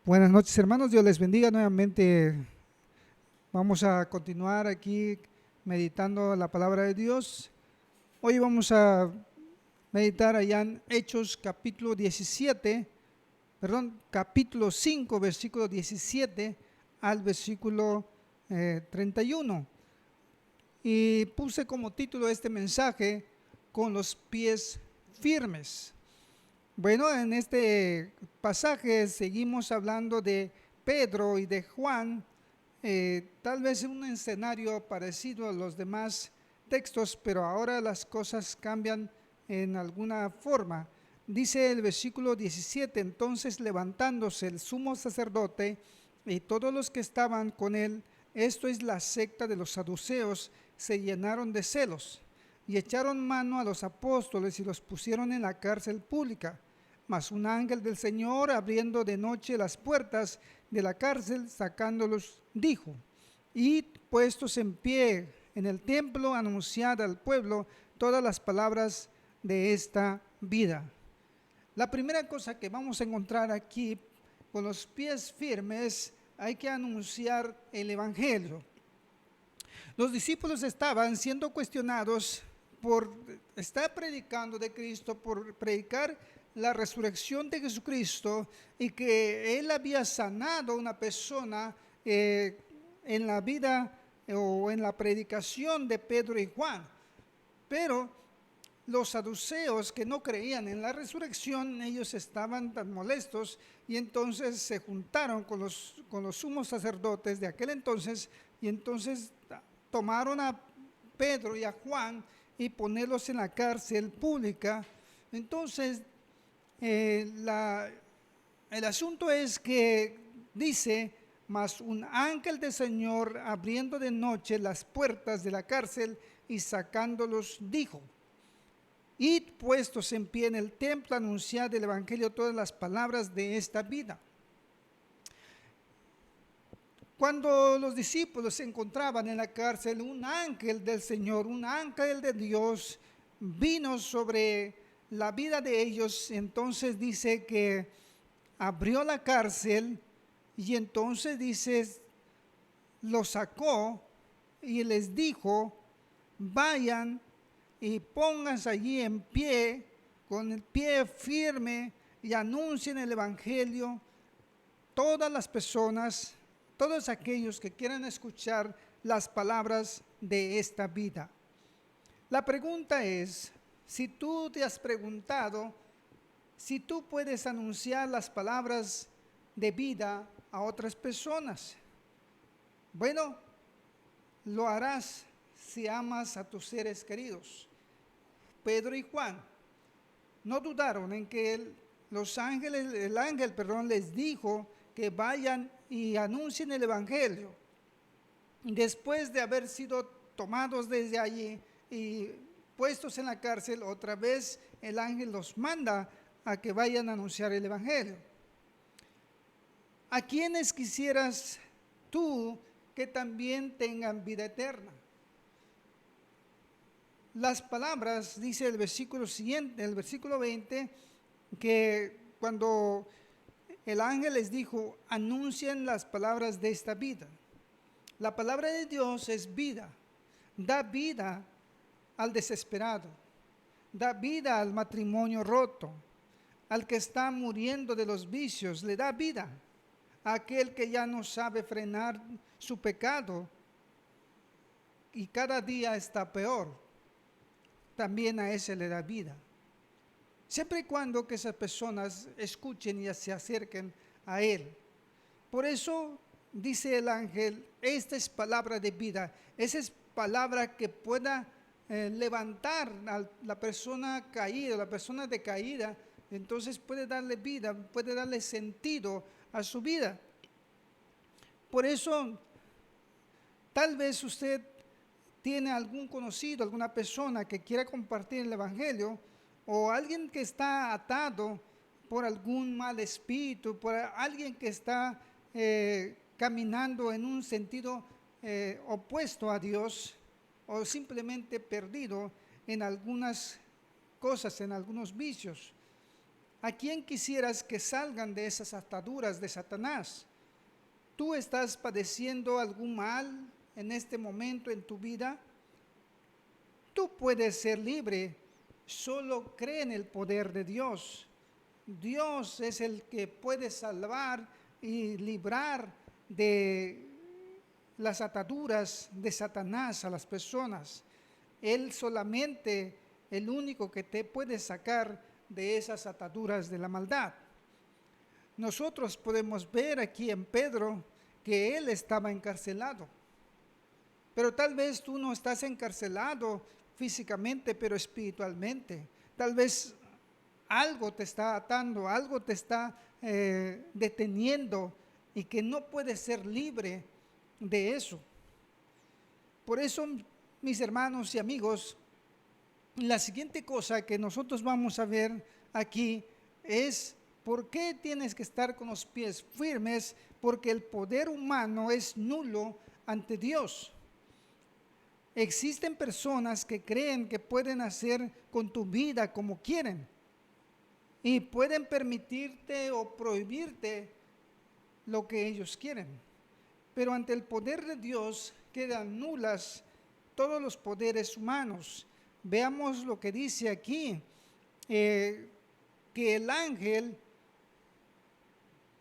Buenas noches, hermanos. Dios les bendiga nuevamente. Vamos a continuar aquí meditando la palabra de Dios. Hoy vamos a meditar allá en Hechos capítulo 5, versículo 17 al versículo 31. Y puse como título este mensaje: con los pies firmes. Bueno, en este pasaje seguimos hablando de Pedro y de Juan, tal vez en un escenario parecido a los demás textos, pero ahora las cosas cambian en alguna forma. Dice el versículo 17: entonces levantándose el sumo sacerdote y todos los que estaban con él, esto es la secta de los saduceos, se llenaron de celos y echaron mano a los apóstoles y los pusieron en la cárcel pública. Mas un ángel del Señor, abriendo de noche las puertas de la cárcel, sacándolos, dijo: id puestos en pie en el templo, anunciad al pueblo todas las palabras de esta vida. La primera cosa que vamos a encontrar aquí, con los pies firmes, hay que anunciar el Evangelio. Los discípulos estaban siendo cuestionados por estar predicando de Cristo, por predicar la resurrección de Jesucristo, y que Él había sanado a una persona en la vida o en la predicación de Pedro y Juan. Pero los saduceos, que no creían en la resurrección, ellos estaban tan molestos, y entonces se juntaron con los sumos sacerdotes de aquel entonces, y entonces tomaron a Pedro y a Juan y ponerlos en la cárcel pública. Entonces, el asunto es que dice: mas un ángel del Señor, abriendo de noche las puertas de la cárcel y sacándolos, dijo: id puestos en pie en el templo, anunciad el Evangelio todas las palabras de esta vida. Cuando los discípulos se encontraban en la cárcel, un ángel del Señor, un ángel de Dios, vino sobre la vida de ellos. Entonces dice que abrió la cárcel, y entonces dice, los sacó y les dijo: vayan y pónganse allí en pie, con el pie firme, y anuncien el Evangelio todas las personas, todos aquellos que quieran escuchar las palabras de esta vida. La pregunta es, si tú te has preguntado si tú puedes anunciar las palabras de vida a otras personas. Bueno, lo harás si amas a tus seres queridos. Pedro y Juan no dudaron en que el ángel les dijo que vayan y anuncien el Evangelio. Después de haber sido tomados desde allí y puestos en la cárcel, otra vez el ángel los manda a que vayan a anunciar el Evangelio. ¿A quiénes quisieras tú que también tengan vida eterna? Las palabras, dice el versículo siguiente, el versículo 20, que cuando el ángel les dijo: anuncien las palabras de esta vida. La palabra de Dios es vida, da vida al desesperado, da vida al matrimonio roto, al que está muriendo de los vicios, le da vida. A aquel que ya no sabe frenar su pecado y cada día está peor, también a ese le da vida. Siempre y cuando que esas personas escuchen y se acerquen a Él. Por eso dice el ángel: esta es palabra de vida, esa es palabra que pueda levantar a la persona caída, la persona decaída. Entonces puede darle vida, puede darle sentido a su vida. Por eso, tal vez usted tiene algún conocido, alguna persona que quiera compartir el Evangelio, o alguien que está atado por algún mal espíritu, por alguien que está caminando en un sentido opuesto a Dios, o simplemente perdido en algunas cosas, en algunos vicios. ¿A quién quisieras que salgan de esas ataduras de Satanás? ¿Tú estás padeciendo algún mal en este momento en tu vida? Tú puedes ser libre, solo cree en el poder de Dios. Dios es el que puede salvar y librar de las ataduras de Satanás a las personas. Él solamente, el único que te puede sacar de esas ataduras de la maldad. Nosotros podemos ver aquí en Pedro que él estaba encarcelado. Pero tal vez tú no estás encarcelado físicamente, pero espiritualmente. Tal vez algo te está atando, algo te está deteniendo y que no puedes ser libre de eso. Por eso, mis hermanos y amigos, la siguiente cosa que nosotros vamos a ver aquí es por qué tienes que estar con los pies firmes, porque el poder humano es nulo ante Dios. Existen personas que creen que pueden hacer con tu vida como quieren y pueden permitirte o prohibirte lo que ellos quieren. Pero ante el poder de Dios quedan nulas todos los poderes humanos. Veamos lo que dice aquí, que el ángel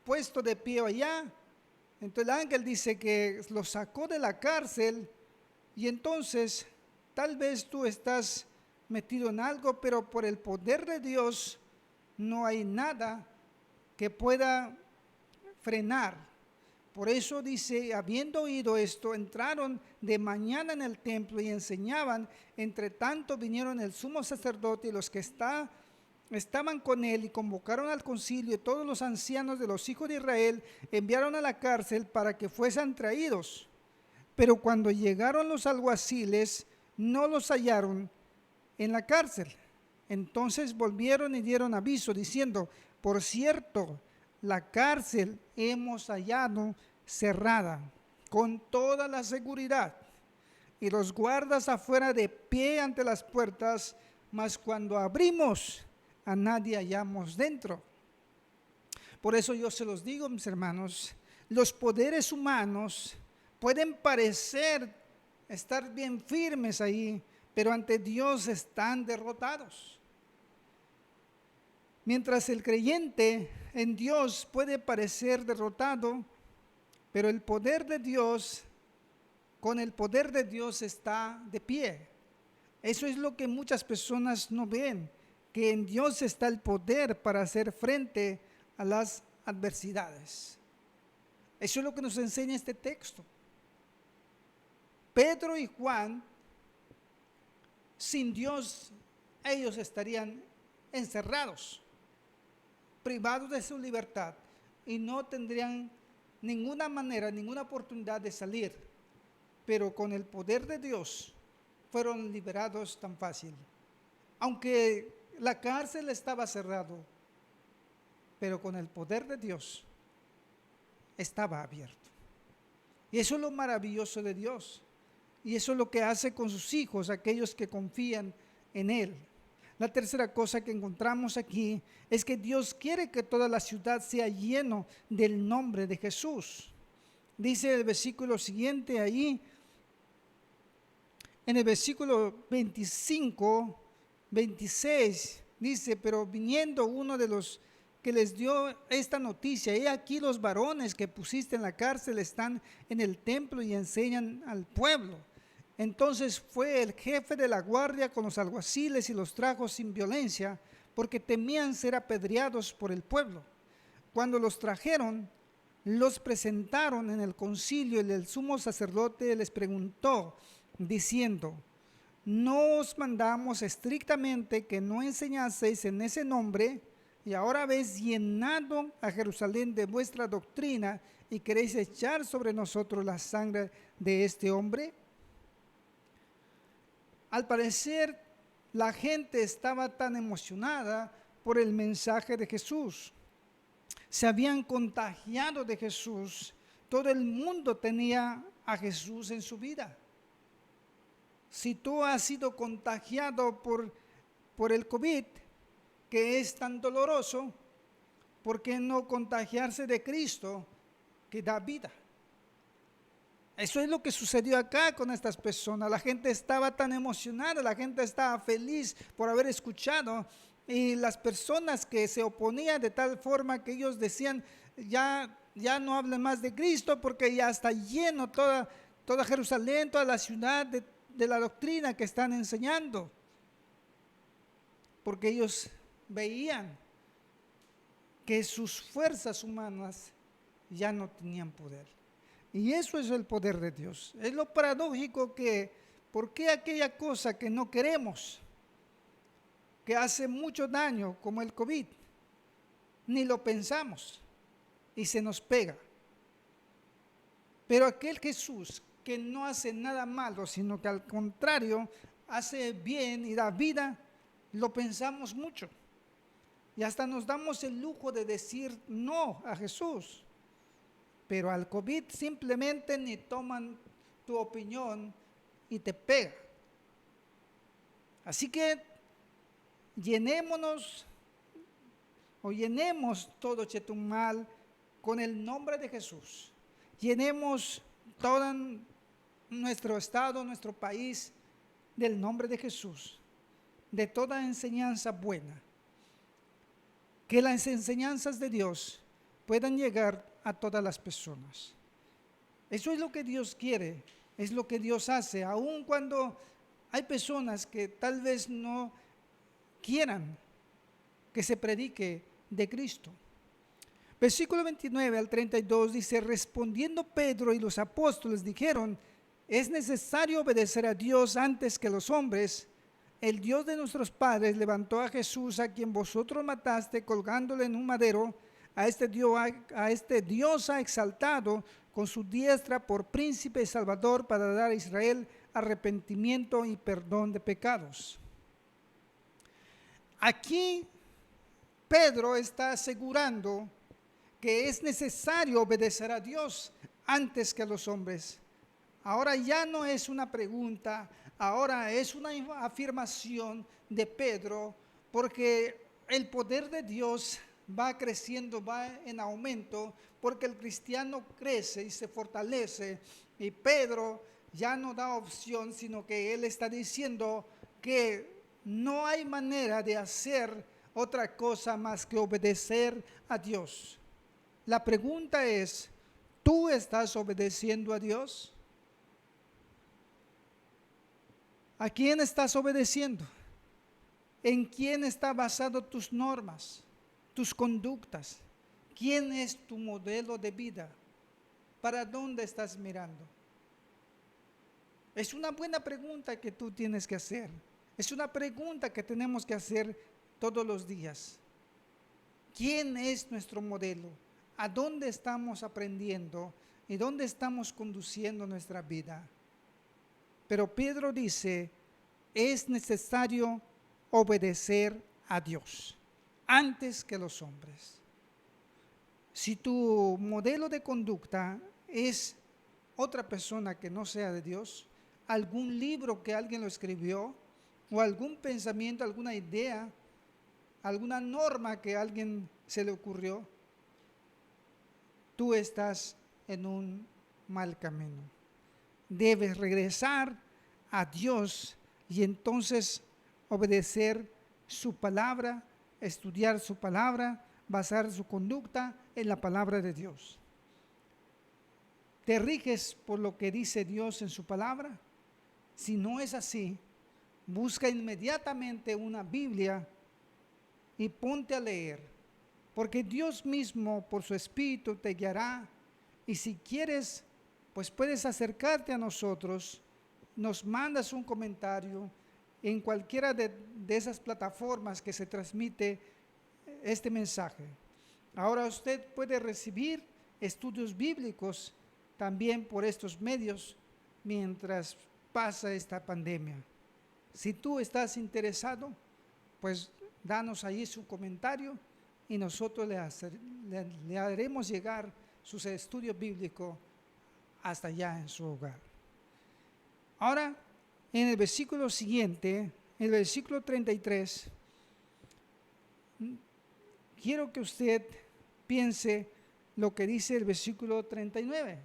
puesto de pie allá, entonces el ángel dice que lo sacó de la cárcel. Y entonces, tal vez tú estás metido en algo, pero por el poder de Dios no hay nada que pueda frenar. Por eso dice, habiendo oído esto, entraron de mañana en el templo y enseñaban. Entre tanto vinieron el sumo sacerdote y los que estaban con él y convocaron al concilio, y todos los ancianos de los hijos de Israel enviaron a la cárcel para que fuesen traídos. Pero cuando llegaron los alguaciles, no los hallaron en la cárcel. Entonces volvieron y dieron aviso, diciendo, por cierto, la cárcel hemos hallado cerrada, con toda la seguridad, y los guardas afuera de pie ante las puertas, mas cuando abrimos, a nadie hallamos dentro. Por eso yo se los digo, mis hermanos, los poderes humanos pueden parecer estar bien firmes ahí, pero ante Dios están derrotados. Mientras el creyente en Dios puede parecer derrotado, pero el poder de Dios, con el poder de Dios está de pie. Eso es lo que muchas personas no ven, que en Dios está el poder para hacer frente a las adversidades. Eso es lo que nos enseña este texto. Pedro y Juan, sin Dios, ellos estarían encerrados, privados de su libertad y no tendrían ninguna manera, ninguna oportunidad de salir. Pero con el poder de Dios fueron liberados tan fácil. Aunque la cárcel estaba cerrada, pero con el poder de Dios estaba abierto. Y eso es lo maravilloso de Dios. Y eso es lo que hace con sus hijos, aquellos que confían en Él. La tercera cosa que encontramos aquí es que Dios quiere que toda la ciudad sea lleno del nombre de Jesús. Dice el versículo siguiente ahí, en el versículo 25, 26, dice, pero viniendo uno de los que les dio esta noticia, he aquí los varones que pusiste en la cárcel están en el templo y enseñan al pueblo. Entonces fue el jefe de la guardia con los alguaciles y los trajo sin violencia, porque temían ser apedreados por el pueblo. Cuando los trajeron, los presentaron en el concilio y el sumo sacerdote les preguntó, diciendo, ¿no os mandamos estrictamente que no enseñaseis en ese nombre? Y ahora habéis llenado a Jerusalén de vuestra doctrina y queréis echar sobre nosotros la sangre de este hombre. Al parecer, la gente estaba tan emocionada por el mensaje de Jesús. Se habían contagiado de Jesús. Todo el mundo tenía a Jesús en su vida. Si tú has sido contagiado por el COVID, que es tan doloroso, ¿por qué no contagiarse de Cristo que da vida? Eso es lo que sucedió acá con estas personas. La gente estaba tan emocionada, la gente estaba feliz por haber escuchado, y las personas que se oponían de tal forma que ellos decían, ya no hablen más de Cristo porque ya está lleno toda Jerusalén, toda la ciudad de la doctrina que están enseñando. Porque ellos veían que sus fuerzas humanas ya no tenían poder. Y eso es el poder de Dios. Es lo paradójico que, ¿por qué aquella cosa que no queremos, que hace mucho daño, como el COVID, ni lo pensamos y se nos pega? Pero aquel Jesús que no hace nada malo, sino que al contrario hace bien y da vida, lo pensamos mucho. Y hasta nos damos el lujo de decir no a Jesús. Pero al COVID simplemente ni toman tu opinión y te pega. Así que llenemos todo Chetumal con el nombre de Jesús. Llenemos todo nuestro estado, nuestro país, del nombre de Jesús, de toda enseñanza buena. Que las enseñanzas de Dios puedan llegar a todas las personas. Eso es lo que Dios quiere, es lo que Dios hace, aun cuando hay personas que tal vez no quieran que se predique de Cristo. Versículo 29 al 32 dice: respondiendo Pedro y los apóstoles dijeron: es necesario obedecer a Dios antes que los hombres. El Dios de nuestros padres levantó a Jesús, a quien vosotros mataste colgándole en un madero. A este Dios ha exaltado con su diestra por príncipe y salvador, para dar a Israel arrepentimiento y perdón de pecados. Aquí Pedro está asegurando que es necesario obedecer a Dios antes que a los hombres. Ahora ya no es una pregunta, ahora es una afirmación de Pedro, porque el poder de Dios va creciendo, va en aumento, porque el cristiano crece y se fortalece, y Pedro ya no da opción, sino que él está diciendo que no hay manera de hacer otra cosa más que obedecer a Dios. La pregunta es, ¿tú estás obedeciendo a Dios? ¿A quién estás obedeciendo? ¿En quién está basado tus normas, tus conductas? ¿Quién es tu modelo de vida? ¿Para dónde estás mirando? Es una buena pregunta que tú tienes que hacer. Es una pregunta que tenemos que hacer todos los días. ¿Quién es nuestro modelo? ¿A dónde estamos aprendiendo? ¿Y dónde estamos conduciendo nuestra vida? Pero Pedro dice, es necesario obedecer a Dios antes que los hombres. Si tu modelo de conducta es otra persona que no sea de Dios, algún libro que alguien lo escribió, o algún pensamiento, alguna idea, alguna norma que a alguien se le ocurrió, tú estás en un mal camino. Debes regresar a Dios y entonces obedecer su palabra, estudiar su palabra, basar su conducta en la palabra de Dios. ¿Te riges por lo que dice Dios en su palabra? Si no es así, busca inmediatamente una Biblia y ponte a leer, porque Dios mismo por su Espíritu te guiará, y si quieres, pues puedes acercarte a nosotros, nos mandas un comentario en cualquiera de esas plataformas que se transmite este mensaje. Ahora usted puede recibir estudios bíblicos también por estos medios mientras pasa esta pandemia. Si tú estás interesado, pues danos ahí su comentario y nosotros le haremos llegar sus estudios bíblicos hasta allá en su hogar. Ahora, en el versículo siguiente, en el versículo 33, quiero que usted piense lo que dice el versículo 39.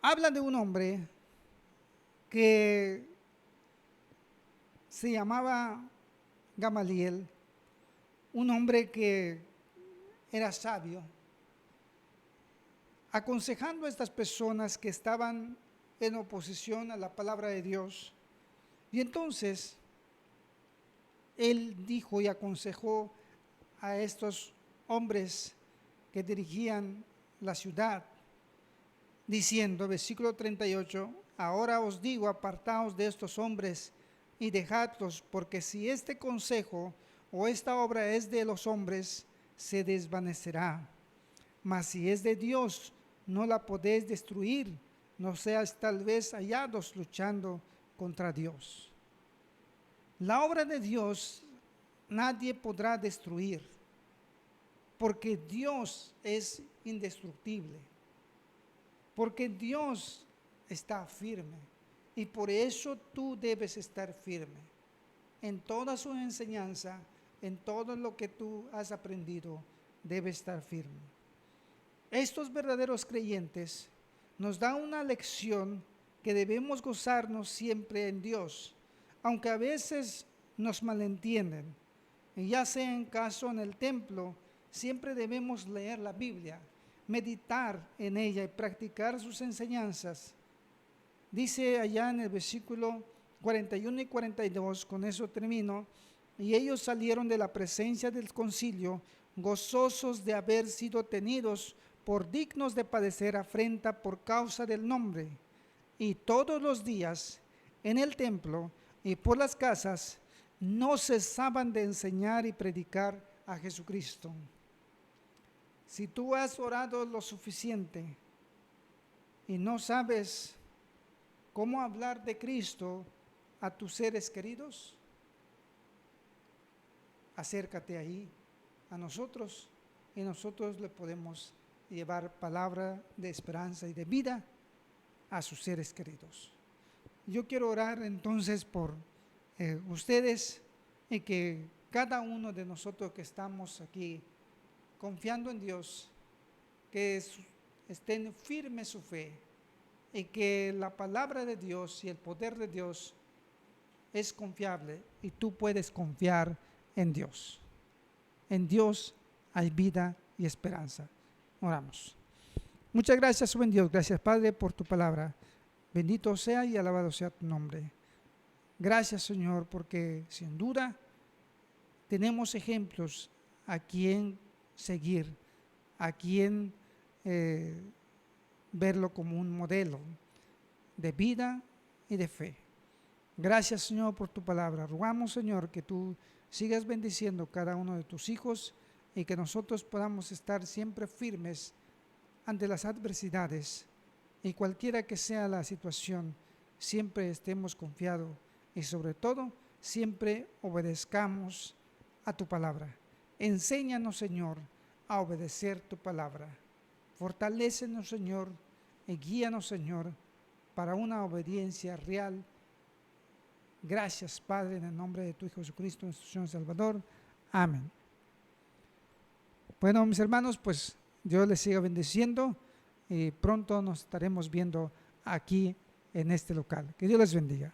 Habla de un hombre que se llamaba Gamaliel, un hombre que era sabio, aconsejando a estas personas que estaban en oposición a la palabra de Dios. Y entonces él dijo y aconsejó a estos hombres que dirigían la ciudad, diciendo, versículo 38, ahora os digo, apartaos de estos hombres y dejadlos, porque si este consejo o esta obra es de los hombres, se desvanecerá. Mas si es de Dios, no la podéis destruir, no seas tal vez hallados luchando contra Dios. La obra de Dios nadie podrá destruir, porque Dios es indestructible, porque Dios está firme, y por eso tú debes estar firme en toda su enseñanza, en todo lo que tú has aprendido, debes estar firme. Estos verdaderos creyentes nos dan una lección que debemos gozarnos siempre en Dios, aunque a veces nos malentienden. Y ya sea en caso en el templo, siempre debemos leer la Biblia, meditar en ella y practicar sus enseñanzas. Dice allá en el versículo 41 y 42, con eso termino, y ellos salieron de la presencia del concilio, gozosos de haber sido tenidos por dignos de padecer afrenta por causa del nombre. Y todos los días en el templo y por las casas no cesaban de enseñar y predicar a Jesucristo. Si tú has orado lo suficiente y no sabes cómo hablar de Cristo a tus seres queridos, acércate ahí a nosotros y nosotros le podemos llevar palabra de esperanza y de vida a sus seres queridos. Yo quiero orar entonces por ustedes y que cada uno de nosotros que estamos aquí confiando en Dios, que estén firme su fe y que la palabra de Dios y el poder de Dios es confiable y tú puedes confiar en Dios. En Dios hay vida y esperanza. Oramos. Muchas gracias, buen Dios. Gracias, Padre, por tu palabra. Bendito sea y alabado sea tu nombre. Gracias, Señor, porque sin duda tenemos ejemplos a quien seguir, a quien verlo como un modelo de vida y de fe. Gracias, Señor, por tu palabra. Rogamos, Señor, que tú sigas bendiciendo cada uno de tus hijos y que nosotros podamos estar siempre firmes ante las adversidades y cualquiera que sea la situación, siempre estemos confiados y sobre todo siempre obedezcamos a tu palabra. Enséñanos, Señor, a obedecer tu palabra. Fortalécenos, Señor, y guíanos, Señor, para una obediencia real. Gracias, Padre, en el nombre de tu Hijo Jesucristo, nuestro Señor Salvador. Amén. Bueno, mis hermanos, pues Dios les siga bendiciendo y pronto nos estaremos viendo aquí en este local. Que Dios les bendiga.